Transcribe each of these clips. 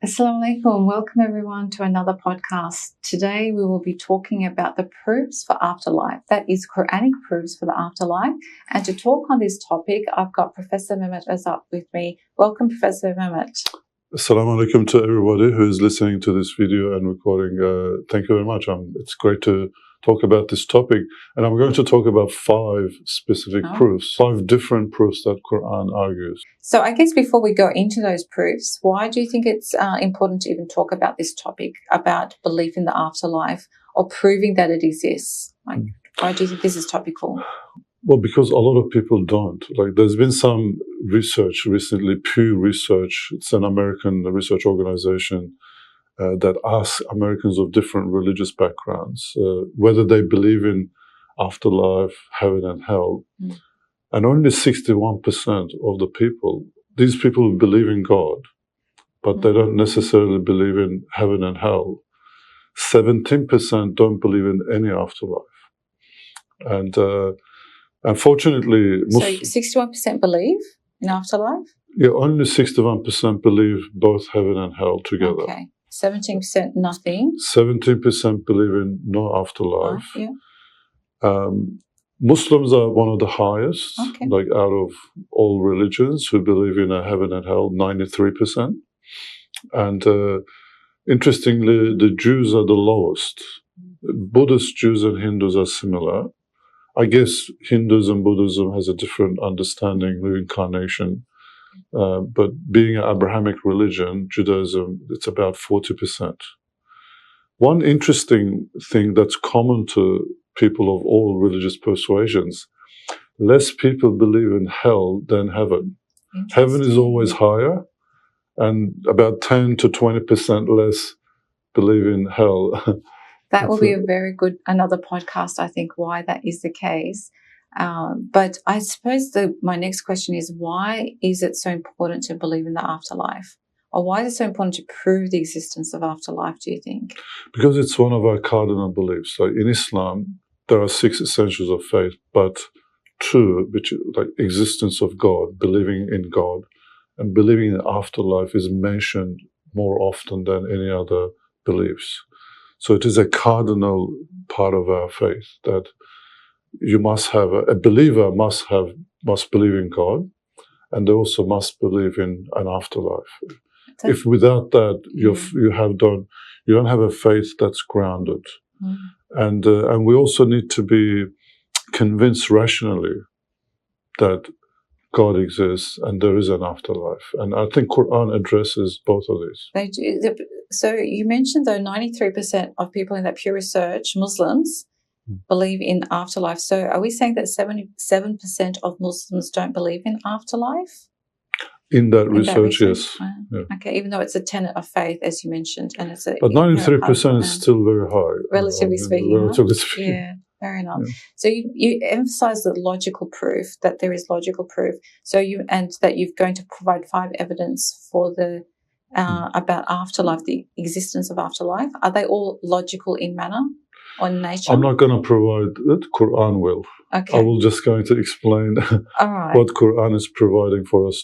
Assalamu alaikum. Welcome everyone to another podcast. Today we will be talking about the proofs for afterlife. That is Qur'anic proofs for the afterlife. And to talk on this topic, I've got Professor Mehmet Ozalp with me. Welcome, Professor Mehmet. Assalamu alaikum to everybody who is listening to this video and recording. Thank you very much. It's great to talk about this topic. And I'm going to talk about 5 specific proofs, 5 different proofs that Qur'an argues. So I guess before we go into those proofs, why do you think it's important to even talk about this topic, about belief in the afterlife or proving that it exists? Why do you think this is topical? Well, because a lot of people don't. There's been some research recently, Pew Research. It's an American research organization that asks Americans of different religious backgrounds whether they believe in afterlife, heaven and hell. And only 61% of the people, these people believe in God, but they don't necessarily believe in heaven and hell. 17% don't believe in any afterlife. And unfortunately, so 61% believe in afterlife? Yeah, only 61% believe both heaven and hell together. Okay. 17% nothing. 17% believe in no afterlife. Muslims are one of the highest, out of all religions who believe in a heaven and hell, 93%. And interestingly, the Jews are the lowest. Buddhist Jews and Hindus are similar. I guess Hinduism, Buddhism has a different understanding of reincarnation. But being an Abrahamic religion, Judaism, it's about 40%. One interesting thing that's common to people of all religious persuasions, less people believe in hell than heaven. Heaven is always higher, and about 10 to 20% less believe in hell. That will be a very good, another podcast, I think, why that is the case. But I suppose my next question is, why is it so important to believe in the afterlife? Or why is it so important to prove the existence of afterlife, do you think? Because it's one of our cardinal beliefs. So in Islam, there are 6 essentials of faith, but 2, which like existence of God, believing in God, and believing in afterlife is mentioned more often than any other beliefs. So it is a cardinal part of our faith that you must have, a believer must believe in God, and they also must believe in an afterlife. If without that, you don't have a faith that's grounded. And we also need to be convinced rationally that God exists and there is an afterlife. And I think Qur'an addresses both of these. They do. So you mentioned, though, 93% of people in that Pew Research, Muslims, believe in afterlife. So are we saying that 77% of Muslims don't believe in afterlife? In that research, yes. Yeah. Okay, even though it's a tenet of faith, as you mentioned, and it's a but 93% is still very high, relatively speaking. Yeah, fair enough. Yeah. So you emphasize the logical proof, that there is logical proof. So that you're going to provide 5 evidence for the about afterlife, the existence of afterlife. Are they all logical in manner or in nature? I'm not going to provide it. Qur'an will. Okay. I will just going to explain what Qur'an is providing for us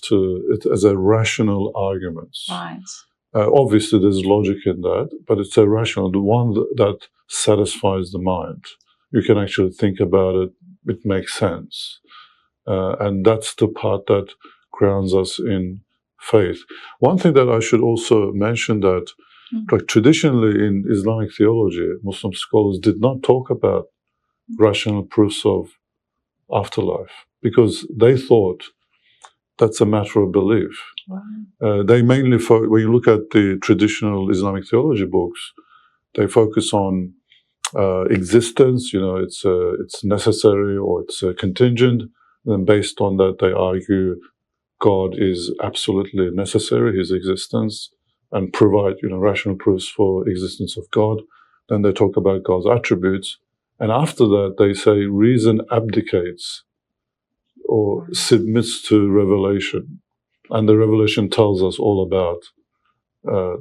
as a rational argument. Right. Obviously, there's logic in that, but it's a rational, the one that satisfies the mind. You can actually think about it. It makes sense. And that's the part that grounds us in faith. One thing that I should also mention that traditionally in Islamic theology, Muslim scholars did not talk about rational proofs of afterlife because they thought that's a matter of belief. Wow. They mainly, when you look at the traditional Islamic theology books, they focus on existence, it's necessary or it's contingent, and based on that they argue God is absolutely necessary, his existence, and provide rational proofs for existence of God. Then they talk about God's attributes, and after that they say reason abdicates or submits to revelation, and the revelation tells us all about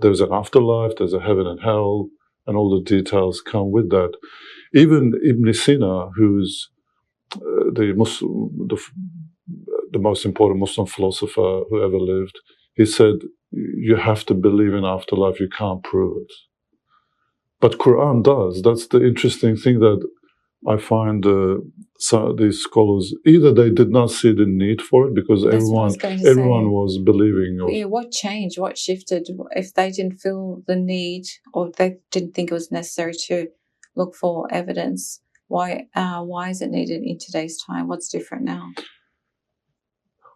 there's an afterlife, there's a heaven and hell, and all the details come with that. Even Ibn Sina, who's the most important Muslim philosopher who ever lived, he said you have to believe in afterlife, you can't prove it. But Qur'an does. That's the interesting thing that I find some of these scholars, either they did not see the need for it because everyone was believing. Yeah, what changed? What shifted? If they didn't feel the need or they didn't think it was necessary to look for evidence, why is it needed in today's time? What's different now?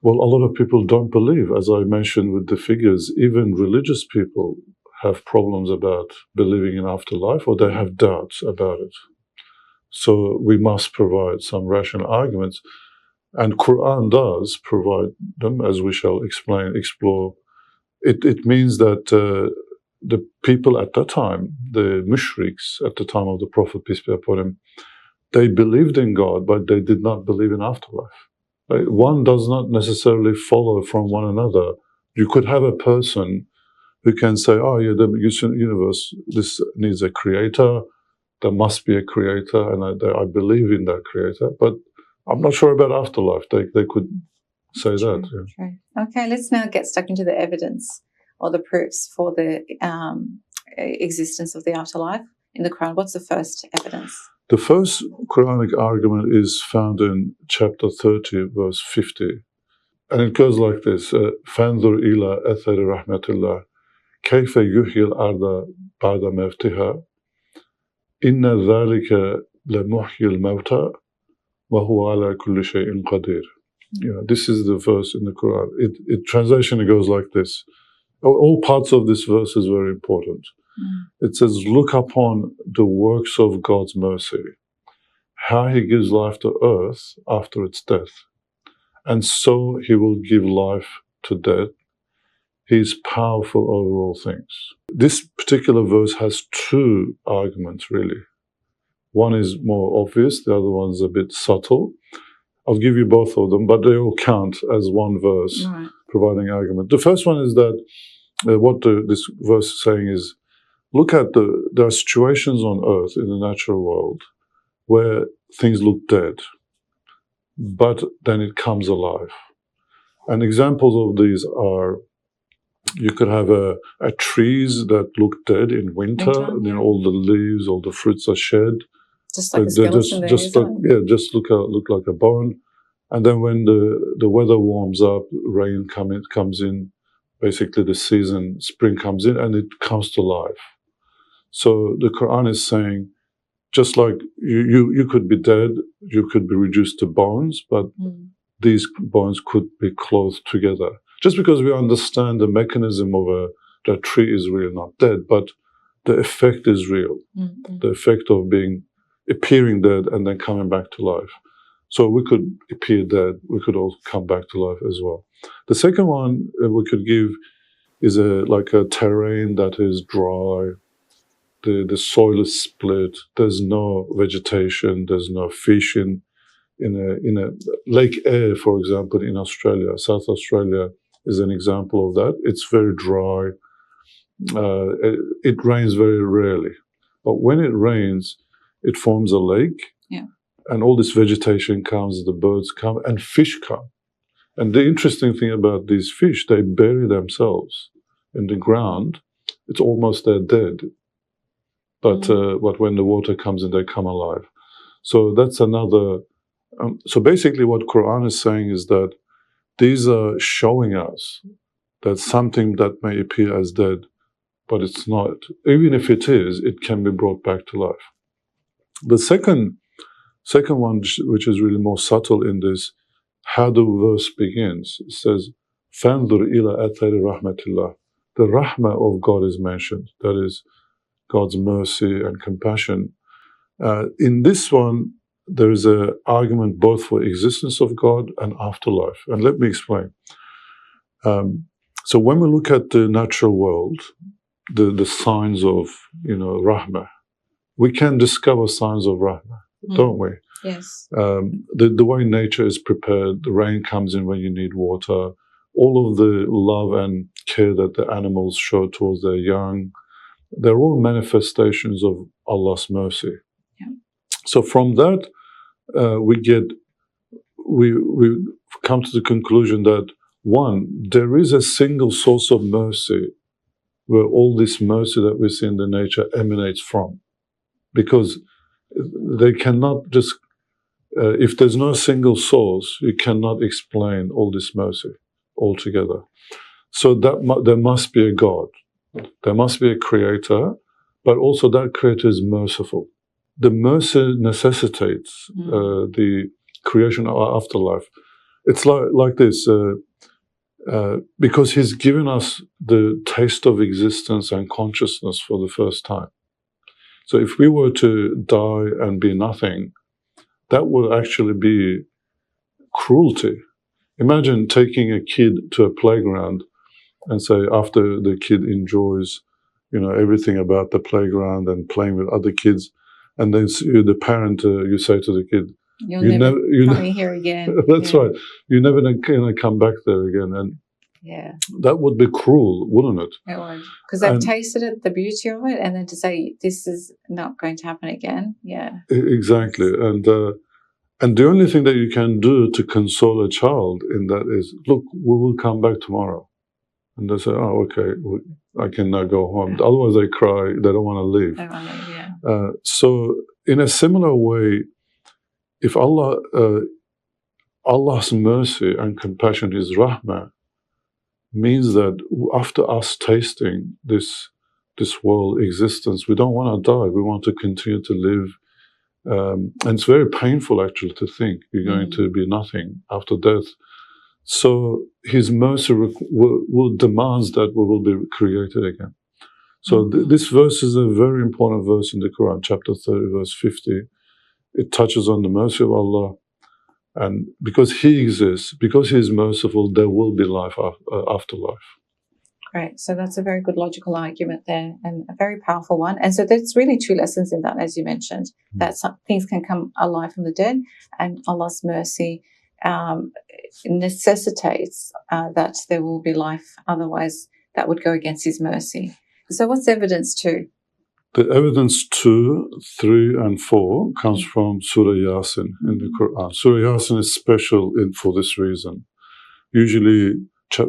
Well, a lot of people don't believe, as I mentioned with the figures. Even religious people have problems about believing in afterlife, or they have doubts about it. So we must provide some rational arguments, and Qur'an does provide them, as we shall explore. It means that the people at that time, the mushriks at the time of the Prophet, peace be upon him, they believed in God, but they did not believe in afterlife. One does not necessarily follow from one another. You could have a person who can say, oh yeah, the universe, this needs a creator, there must be a creator, and I believe in that creator, but I'm not sure about afterlife. They could say that. Yeah. True. Okay, let's now get stuck into the evidence or the proofs for the existence of the afterlife in the Quran. What's the first evidence? The first Quranic argument is found in chapter 30, verse 50. And it goes like this. فَانْظُرْ إِلَىٰ أَثَرِ رَحْمَةِ اللَّهِ كَيْفَ يُحْيِي الْأَرْضَ بَعْدَ مَوْتِهَا إِنَّ ذَلِكَ لَمُحْيِي الْمَوْتَى وَهُوَ عَلَى كُلِّ شَيْءٍ قَدِيرٌ. This is the verse in the Quran. Translation goes like this. All parts of this verse is very important. It says, look upon the works of God's mercy, how he gives life to earth after its death. And so he will give life to death. He is powerful over all things. This particular verse has two arguments, really. One is more obvious, the other one's a bit subtle. I'll give you both of them, but they all count as one verse, providing argument. The first one is that what this verse is saying is, look at there are situations on earth in the natural world where things look dead, but then it comes alive. And examples of these are, you could have a trees that look dead in winter, all the leaves, all the fruits are shed. Just like a skeleton just look like a bone. And then when the weather warms up, rain comes in, basically the season, spring comes in, and it comes to life. So the Quran is saying, just like you could be dead, you could be reduced to bones, but these bones could be clothed together. Just because we understand the mechanism of the tree is really not dead, but the effect is real. The effect of appearing dead and then coming back to life. So we could appear dead, we could also come back to life as well. The second one we could give is like a terrain that is dry. The soil is split. There's no vegetation. There's no fish in a Lake Eyre, for example, in Australia. South Australia is an example of that. It's very dry. It rains very rarely, but when it rains, it forms a lake, and all this vegetation comes. The birds come, and fish come. And the interesting thing about these fish, they bury themselves in the ground. It's almost they're dead. But when the water comes in, they come alive. So that's another. So basically, what Quran is saying is that these are showing us that something that may appear as dead, but it's not. Even if it is, it can be brought back to life. The second one, which is really more subtle in this, how the verse begins. It says, "Fandur ila athari rahmatillah." The rahmah of God is mentioned. That is God's mercy and compassion. In this one, there is an argument both for existence of God and afterlife. And let me explain. So when we look at the natural world, the signs of, rahmah, we can discover signs of rahmah, don't we? Yes. The way nature is prepared, the rain comes in when you need water, all of the love and care that the animals show towards their young, they're all manifestations of Allah's mercy. Yeah. So from that, we come to the conclusion that One, there is a single source of mercy where all this mercy that we see in the nature emanates from. Because they cannot just, if there's no single source, you cannot explain all this mercy altogether. So there must be a God. There must be a creator, but also that creator is merciful. The mercy necessitates the creation of our afterlife. It's like this, because he's given us the taste of existence and consciousness for the first time. So if we were to die and be nothing, that would actually be cruelty. Imagine taking a kid to a playground and say, after the kid enjoys, everything about the playground and playing with other kids, and then the parent, you say to the kid, you're never coming here again. That's right. You're never going to come back there again. And that would be cruel, wouldn't it? It would. Because they've tasted it, the beauty of it, and then to say this is not going to happen again. Yeah. Exactly. And the only thing that you can do to console a child in that is, look, we will come back tomorrow. And they say, oh, okay, I can now go home. Otherwise they cry, they don't want to leave. They want to leave, yeah. So in a similar way, if Allah's mercy and compassion, His rahmah, means that after us tasting this world existence, we don't want to die. We want to continue to live. And it's very painful, actually, to think you're going to be nothing after death. So His mercy will demands that we will be created again. So this verse is a very important verse in the Quran, chapter 30, verse 50. It touches on the mercy of Allah. And because He exists, because He is merciful, there will be life after life. Great. So that's a very good logical argument there, and a very powerful one. And so there's really two lessons in that, as you mentioned, that some things can come alive from the dead, and Allah's mercy necessitates that there will be life. Otherwise, that would go against His mercy. So what's evidence 2? The evidence 2, 3, and 4 comes from Surah Yasin in the Qur'an. Surah Yasin is special for this reason. Usually,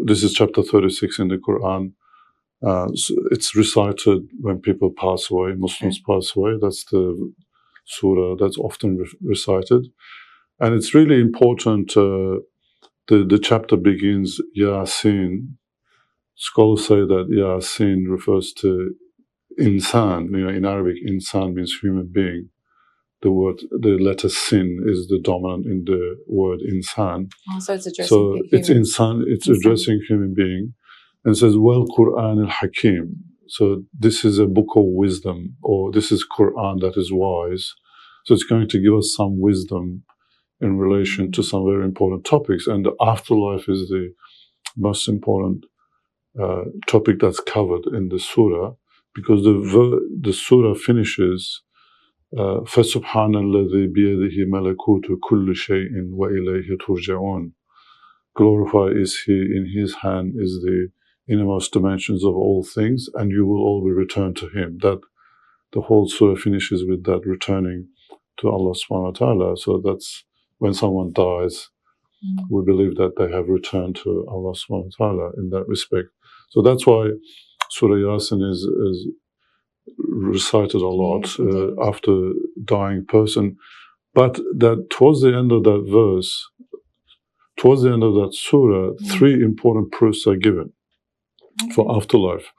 this is chapter 36 in the Qur'an. So it's recited when people pass away, Muslims pass away. That's the surah that's often recited. And it's really important. The chapter begins, Yasin. Scholars say that Yasin refers to insan. In Arabic, insan means human being. The letter sin is the dominant in the word insan. Oh, so it's addressing it's insan. It's addressing human being, and it says, "Well, Qur'an al-Hakim." So this is a book of wisdom, or this is Qur'an that is wise. So it's going to give us some wisdom in relation to some very important topics, and the afterlife is the most important topic that's covered in the surah, because the surah finishes, فَسُبْحَانَ الَّذِي بِيَدِهِ مَلَكُوتُ كُلِّ شَيْءٍ وَإِلَيْهِ تُرْجَعُونَ. Glorified is He, in His hand is the innermost dimensions of all things, and you will all be returned to Him. That the whole surah finishes with that, returning to Allah subhanahu wa ta'ala. So that's when someone dies, we believe that they have returned to Allah subhanahu wa ta'ala in that respect. So that's why Surah Yasin is recited a lot after dying person. But that towards the end of that verse, towards the end of that surah, 3 important proofs are given for afterlife.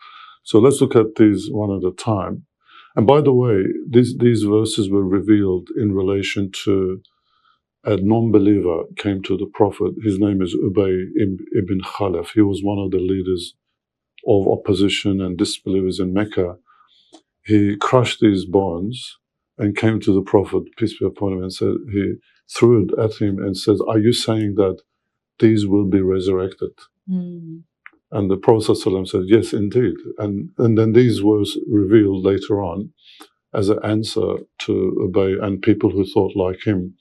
So let's look at these one at a time. And by the way, these verses were revealed in relation to a non-believer came to the Prophet. His name is Ubay ibn Khalaf. He was one of the leaders of opposition and disbelievers in Mecca. He crushed these bonds and came to the Prophet, peace be upon him, and said, he threw it at him and says, "Are you saying that these will be resurrected?" And the Prophet ﷺ said, "Yes, indeed." And then these words revealed later on as an answer to Ubay and people who thought like him.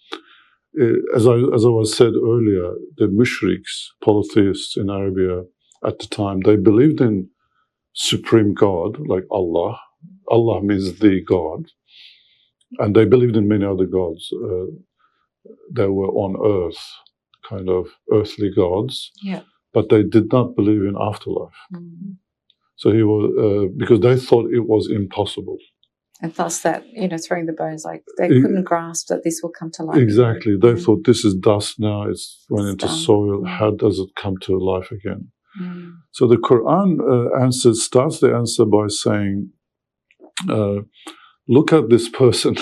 As I was said earlier, the mushriks, polytheists in Arabia at the time, they believed in supreme God, like Allah. Allah means the God. And they believed in many other gods that were on earth, kind of earthly gods. Yeah. but they did not believe in afterlife. So he was because they thought it was impossible. And thus that, throwing the bones, like they couldn't grasp that this will come to life. Exactly. They thought this is dust now, it's went into done. soil. How does it come to life again? So the Quran starts the answer by saying, look at this person.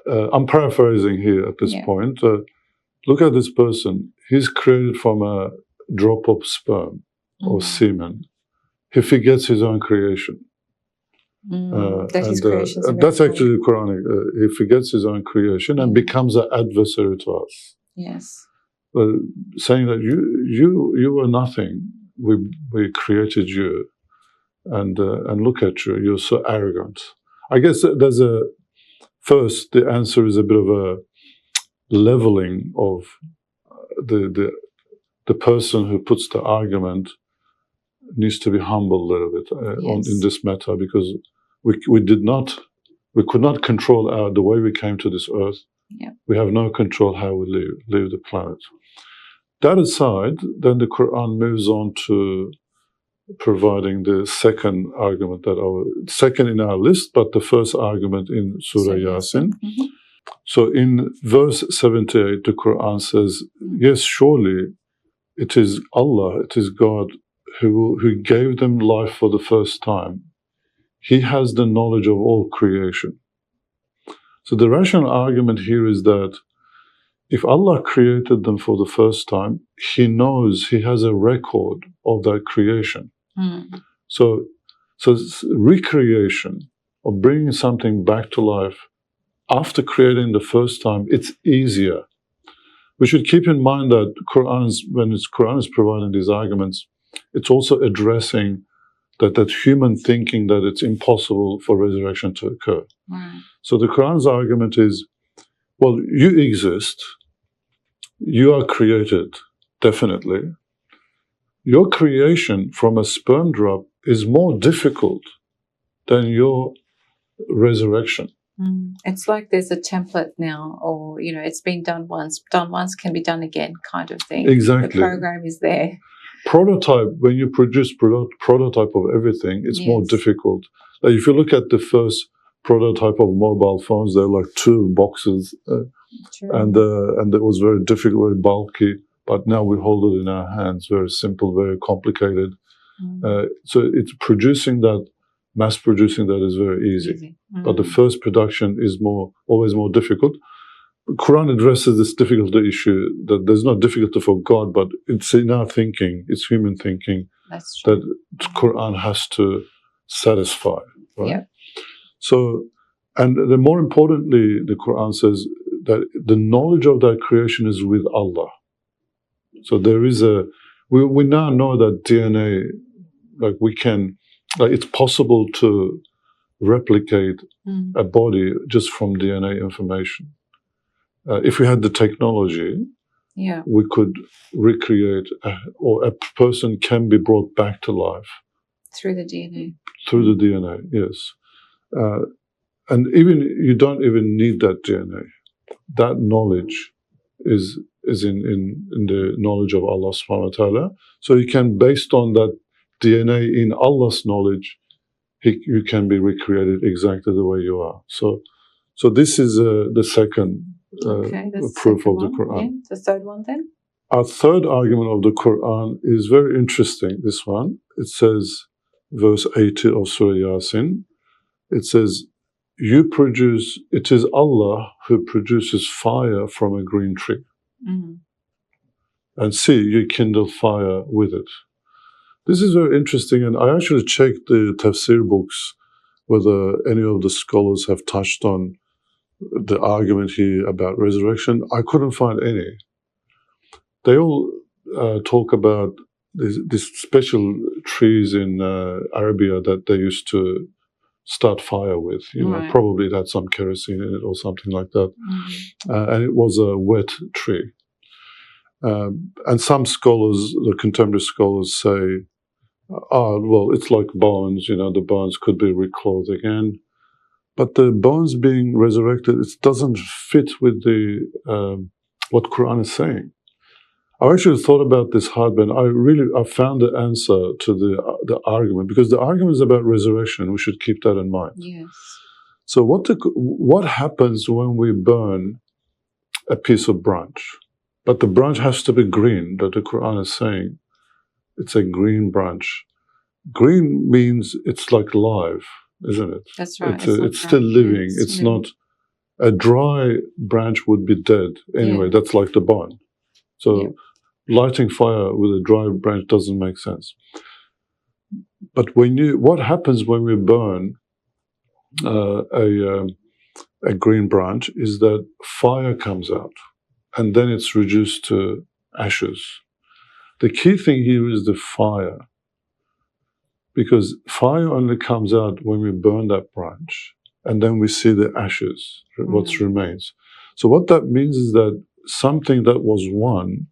I'm paraphrasing here at this point. Look at this person. He's created from a drop of sperm or semen. He forgets his own creation. That's actually Quranic. He forgets his own creation and becomes an adversary to us. Yes. Saying that you were nothing. We created you, and look at you. You're so arrogant. I guess there's first the answer is a bit of a leveling of the person who puts the argument needs to be humbled a little bit in this matter, because we could not control the way we came to this earth. We have no control how we leave the planet. That aside, then the Quran moves on to providing the second argument, second in our list, but the first argument in Surah Yasin. So in verse 78, the Quran says, yes, surely it is Allah, it is God who gave them life for the first time. He has the knowledge of all creation. So the rational argument here is that if Allah created them for the first time, He knows, He has a record of that creation. So recreation, or bringing something back to life after creating the first time, it's easier. We should keep in mind that when Quran is providing these arguments, it's also addressing that human thinking that it's impossible for resurrection to occur. So the Quran's argument is, well, you exist, you are created, definitely. Your creation from a sperm drop is more difficult than your resurrection. It's like there's a template now, or, it's been done once can be done again kind of thing. Exactly. The program is there. Prototype, when you produce prototype of everything, it's more difficult. Like if you look at the first prototype of mobile phones, they're like 2 boxes, and it was very difficult, very bulky. But now we hold it in our hands, very simple, very complicated. So it's mass producing that is very easy. But the first production is always more difficult. The Quran addresses this difficulty issue, that there's no difficulty for God, but it's in our thinking, it's human thinking that Quran has to satisfy. Right? So, and then more importantly, the Quran says that the knowledge of that creation is with Allah. So there is we now know that DNA, it's possible to replicate a body just from DNA information. If we had the technology, we could recreate, or a person can be brought back to life. Through the DNA. Through the DNA, yes. And you don't even need that DNA. That knowledge is in the knowledge of Allah subhanahu wa ta'ala. So you can, based on that DNA in Allah's knowledge, you can be recreated exactly the way you are. So this is the second proof of the Quran. Yeah. The third one then? Our third argument of the Quran is very interesting, this one. It says, verse 80 of Surah Yasin, it says, it is Allah who produces fire from a green tree. And see, you kindle fire with it. This is very interesting, and I actually checked the tafsir books whether any of the scholars have touched on the argument here about resurrection. I couldn't find any. They all talk about these special trees in Arabia that they used to start fire with. Probably it had some kerosene in it or something like that. And it was a wet tree. And some scholars, the contemporary scholars, say, well, it's like bones, the bones could be reclothed again. But the bones being resurrected, it doesn't fit with the what Quran is saying. I actually thought about this hard, but I found the answer to the argument, because the argument is about resurrection. We should keep that in mind. Yes. So what happens when we burn a piece of branch? But the branch has to be green, that the Quran is saying. It's a green branch. Green means it's like live, isn't it? That's right. It's still living. Yeah, it's not, a dry branch would be dead. Anyway, Yeah. that's like the bone. So Yeah. lighting fire with a dry branch doesn't make sense. But what happens when we burn a green branch is that fire comes out, and then it's reduced to ashes. The key thing here is the fire, because fire only comes out when we burn that branch, and then we see the ashes, what remains. So what that means is that something that was one,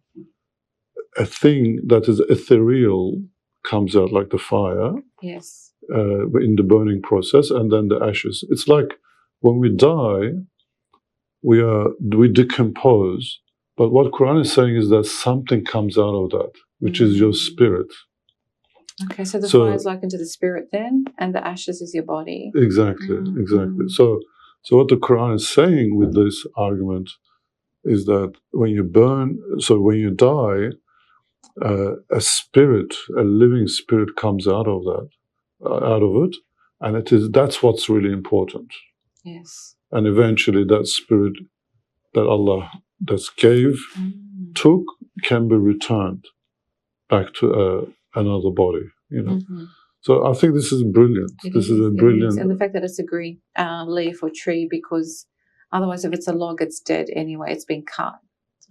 a thing that is ethereal, comes out like the fire. Yes. In the burning process, and then the ashes. It's like when we die, we decompose. But what Quran is saying is that something comes out of that, which is your spirit. Okay, so the fire is likened to the spirit then, and the ashes is your body. Exactly, exactly. So what the Quran is saying with this argument is that when you die, a spirit, a living spirit, comes out of it, and that's what's really important. Yes. And eventually, that spirit that Allah took can be returned back to another body. So I think this is brilliant. This is a brilliant, and the fact that it's a green leaf or tree, because otherwise, if it's a log, it's dead anyway. It's been cut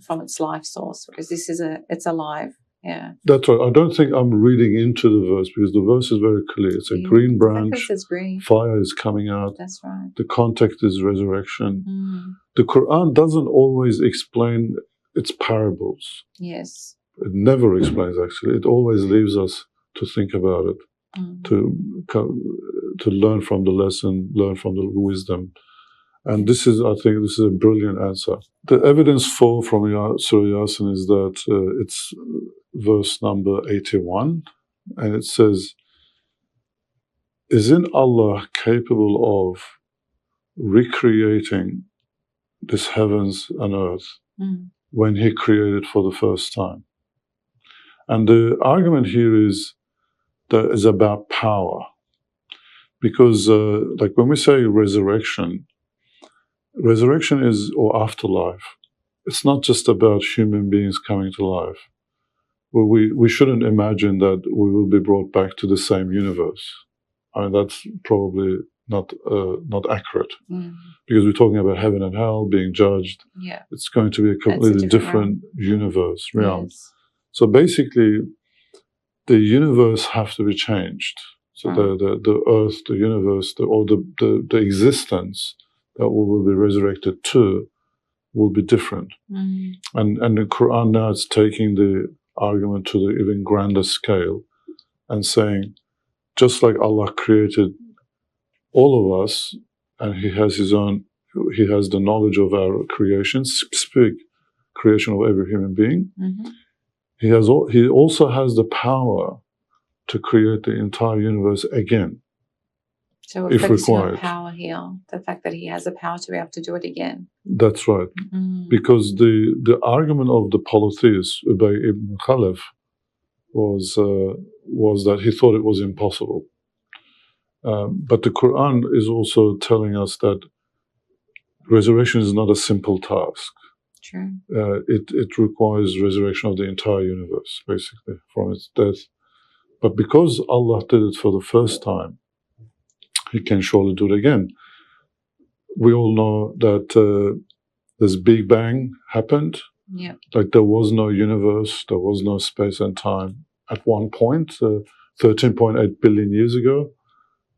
from its life source, whereas this is it's alive. Yeah. That's right. I don't think I'm reading into the verse, because the verse is very clear. It's a green branch. It's green. Fire is coming out. That's right. The context is resurrection. The Quran doesn't always explain its parables. Yes. It never explains, actually. It always leaves us to think about it, to learn from the lesson, learn from the wisdom. And I think this is a brilliant answer. The evidence from Surah Yasin is that it's verse number 81, and it says, "Isn't Allah capable of recreating this heavens and earth when He created for the first time?" And the argument here is about power, because like when we say resurrection is, or afterlife, it's not just about human beings coming to life. Well, we shouldn't imagine that we will be brought back to the same universe. I mean, that's probably not accurate, because we're talking about heaven and hell being judged. Yeah. It's going to be a completely different universe, realm. Yes. So basically, the universe has to be changed. So the earth, the universe, or the existence that we will be resurrected to will be different. And the Quran now is taking the argument to the even grander scale and saying, just like Allah created all of us, and He has the knowledge of our creation, specific creation of every human being, He also has the power to create the entire universe again. So we're focusing on power here, the fact that He has the power to be able to do it again. That's right. Because the argument of the polytheist, Ubay ibn Khalaf, was that he thought it was impossible. But the Quran is also telling us that resurrection is not a simple task. True. It requires resurrection of the entire universe, basically, from its death. But because Allah did it for the first time, He can surely do it again. We all know that this Big Bang happened. Yeah. Like there was no universe, there was no space and time at one point, 13.8 billion years ago,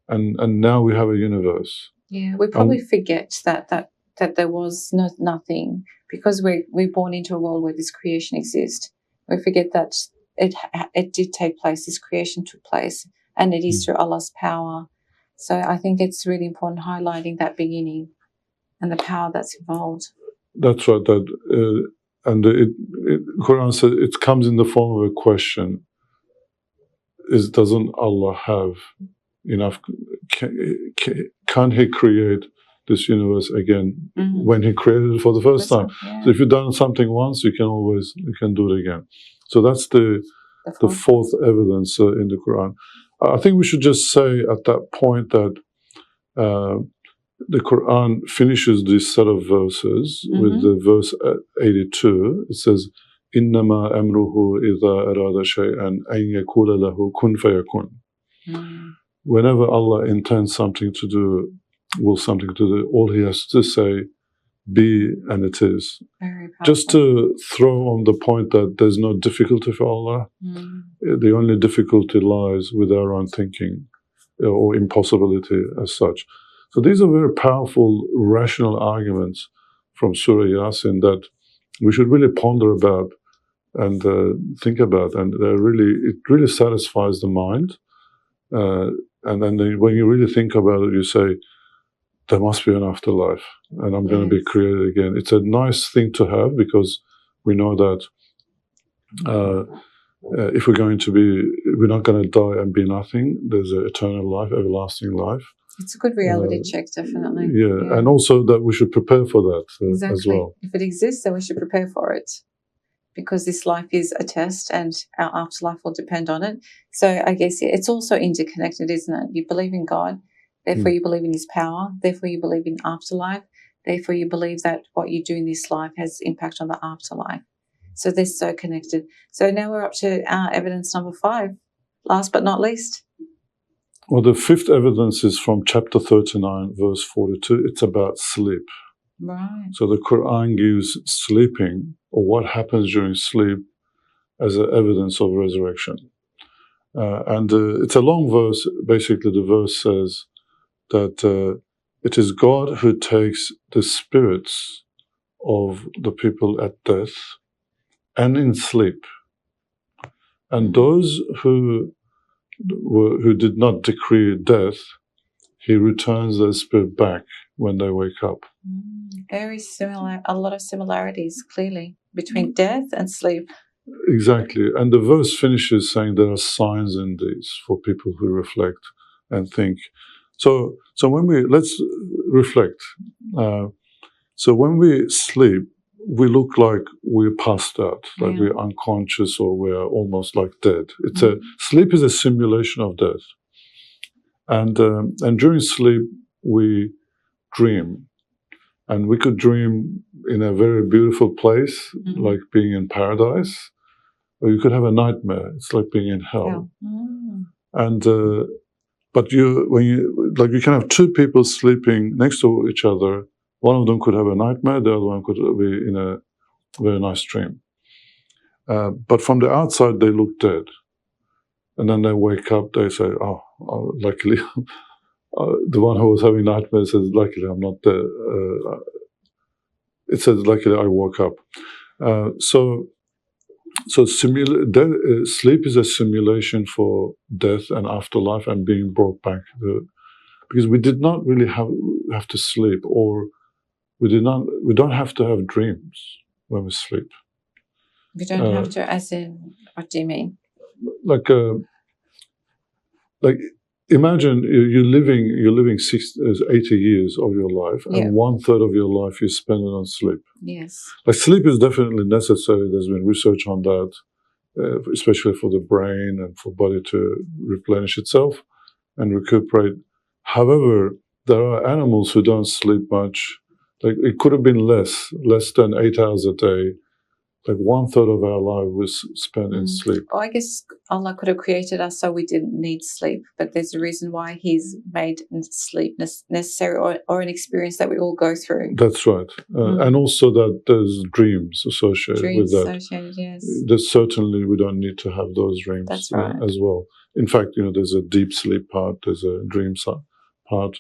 and now we have a universe. Yeah, we probably forget that there was nothing, because we're born into a world where this creation exists. We forget that it did take place. This creation took place, and it is through Allah's power. So I think it's really important highlighting that beginning and the power that's involved. That's right. That Quran says it comes in the form of a question: doesn't Allah have enough? Can He create this universe again when He created it for the first time? Yeah. So if you've done something once, you can do it again. So that's the fourth evidence in the Quran. I think we should just say at that point that the Quran finishes this set of verses with the verse 82. It says, "Innama amruhu idha arada shay'an an yakula lahu kun fayakun." Whenever Allah intends something to do, all He has to say, be, and it is. Just to throw on the point that there's no difficulty for Allah. The only difficulty lies with our own thinking or impossibility as such. So these are very powerful, rational arguments from Surah Yasin that we should really ponder about and think about, and it really satisfies the mind. And then when you really think about it, you say, there must be an afterlife, and I'm going to be created again. It's a nice thing to have because we know that if we're not going to die and be nothing. There's an eternal life, everlasting life. It's a good reality check, definitely. Yeah, and also that we should prepare for that as well. If it exists, then we should prepare for it, because this life is a test and our afterlife will depend on it. So I guess it's also interconnected, isn't it? You believe in God, therefore you believe in His power, therefore you believe in afterlife, therefore you believe that what you do in this life has impact on the afterlife. So they're so connected. So now we're up to evidence number 5, last but not least. Well, the fifth evidence is from chapter 39, verse 42. It's about sleep. Right. So the Quran gives sleeping, or what happens during sleep, as an evidence of resurrection. And it's a long verse. Basically, the verse says that it is God who takes the spirits of the people at death and in sleep. And those who did not decree death, He returns their spirit back when they wake up. Very similar, a lot of similarities, clearly, between death and sleep. Exactly. And the verse finishes saying there are signs in these for people who reflect and think. So let's reflect. So when we sleep, we look like we're passed out, like we're unconscious, or we're almost like dead. Sleep is a simulation of death. And during sleep, we dream. And we could dream in a very beautiful place, like being in paradise, or you could have a nightmare. It's like being in hell. And but you can have two people sleeping next to each other. One of them could have a nightmare, the other one could be in a very nice dream. But from the outside, they look dead. And then they wake up, they say, oh luckily, the one who was having nightmares says, luckily I'm not dead. It says, luckily I woke up. So sleep is a simulation for death and afterlife and being brought back. Because we did not really have to sleep, or we don't have to have dreams when we sleep. We don't have to, as in, what do you mean? Like imagine you're living 80 years of your life, and 1/3 of your life you spend it on sleep. Yes. Like sleep is definitely necessary. There's been research on that, especially for the brain and for body to replenish itself and recuperate. However, there are animals who don't sleep much. Like it could have been less than 8 hours a day. Like 1/3 of our life was spent in sleep. Oh, I guess Allah could have created us so we didn't need sleep, but there's a reason why He's made sleep necessary, or an experience that we all go through. That's right. And also that there's dreams associated with that. Yes. There's certainly we don't need to have those dreams. That's right. As well. In fact, there's a deep sleep part, there's a dream part.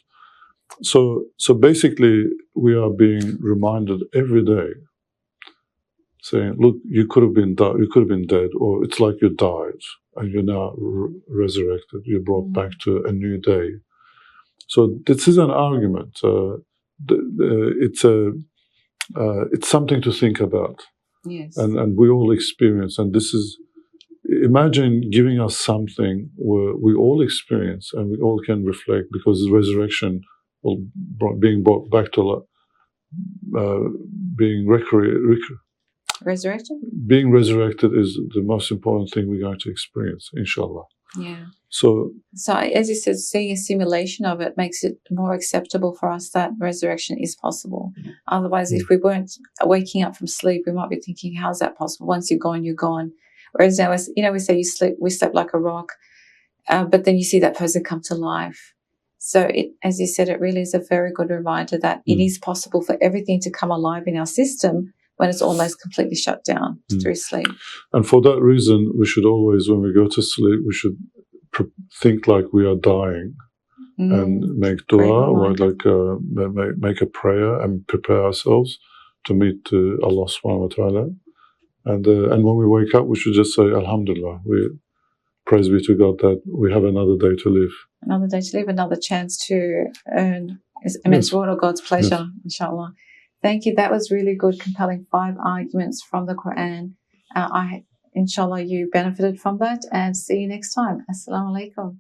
So basically, we are being reminded every day, saying, "Look, you could have been dead, or it's like you died, and you're now resurrected. You're brought back to a new day." So this is an argument. It's something to think about. Yes. And we all experience, and this is, imagine giving us something where we all experience and we all can reflect, because the resurrection will being brought back to Resurrected? Being resurrected is the most important thing we're going to experience, inshallah. Yeah. So as you said, seeing a simulation of it makes it more acceptable for us that resurrection is possible. Otherwise, if we weren't waking up from sleep, we might be thinking, how's that possible? Once you're gone, you're gone. Whereas now, we say we slept like a rock, but then you see that person come to life. So as you said, it really is a very good reminder that it is possible for everything to come alive in our system when it's almost completely shut down through sleep. And for that reason, we should always, when we go to sleep, we should think like we are dying and make dua, or make a prayer and prepare ourselves to meet Allah subhanahu wa ta'ala. And when we wake up, we should just say, Alhamdulillah, praise be to God that we have another day to live. Another day to live, another chance to earn immense reward of God's pleasure, inshallah. Thank you. That was really good, compelling 5 arguments from the Qur'an. Inshallah, you benefited from that, and see you next time. Assalamu alaikum.